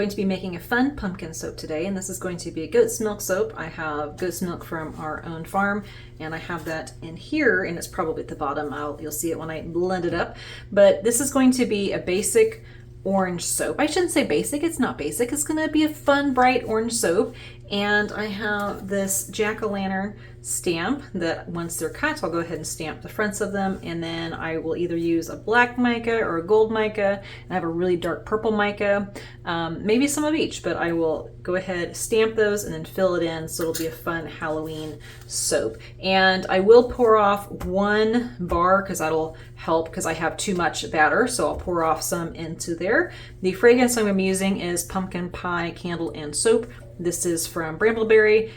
going to be making a fun pumpkin soap today, and this is going to be a goat's milk soap. I have goat's milk from our own farm, and I have that in here, and it's probably at the bottom. You'll see it when I blend it up. But this is going to be a basic orange soap. I shouldn't say basic, it's not basic. It's gonna be a fun, bright orange soap. And I have this jack-o'-lantern stamp that once they're cut, I'll go ahead and stamp the fronts of them, and then I will either use a black mica or a gold mica, and I have a really dark purple mica, maybe some of each, but I will go ahead, stamp those, and then fill it in so it'll be a fun Halloween soap. And I will pour off 1 bar because that'll help because I have too much batter, so I'll pour off some into there. The fragrance I'm going to be using is Pumpkin Pie Candle and Soap. This is from Brambleberry.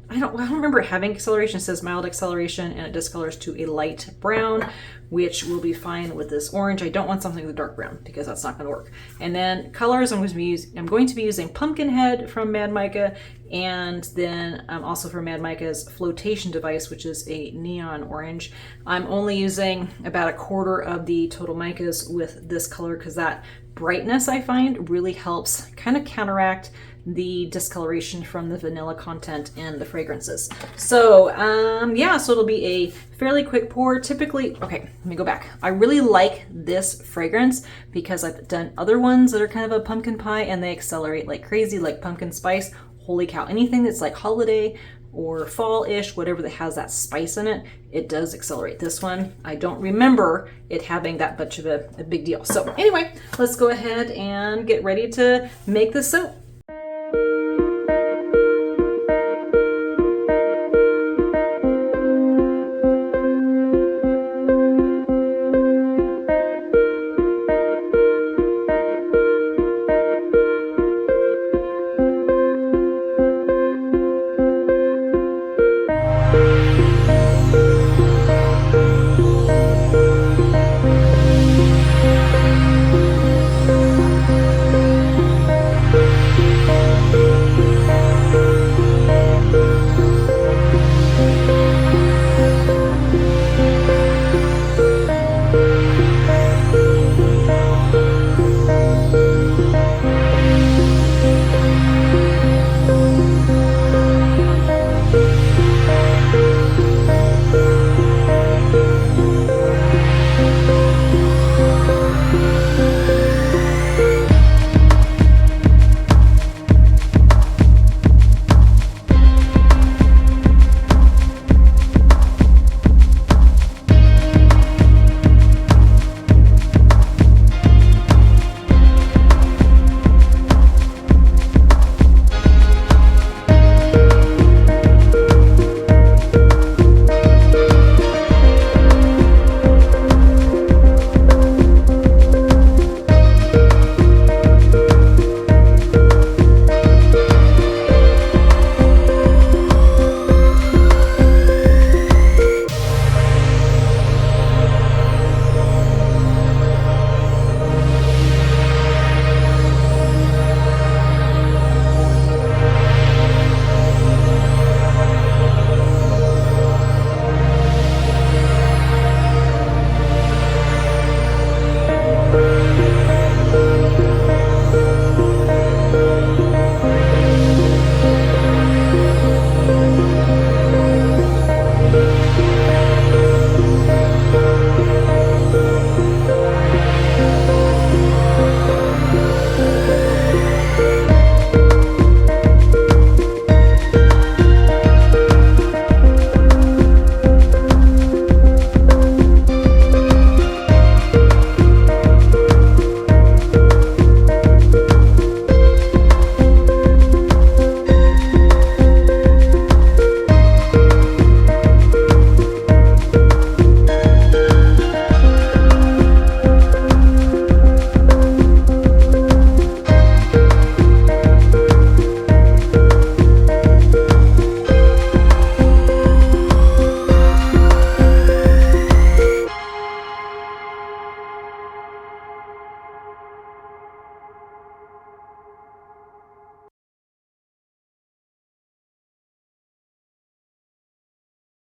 I don't remember it having acceleration. It says mild acceleration, and it discolors to a light brown, which will be fine with this orange. I don't want something with a dark brown because that's not going to work. And then colors, I'm going to be using Pumpkinhead from Mad Mica, and then also from Mad Mica's flotation device, which is a neon orange. I'm only using about 1/4 of the total micas with this color because that brightness I find really helps kind of counteract the discoloration from the vanilla content in the fragrances. So yeah, so it'll be a fairly quick pour. Typically, okay, let me go back. I really like this fragrance because I've done other ones that are kind of a pumpkin pie and they accelerate like crazy, like pumpkin spice. Holy cow, anything that's like holiday or fall-ish, whatever that has that spice in it, it does accelerate. This one, I don't remember it having that much of a big deal. So anyway, let's go ahead and get ready to make this soap.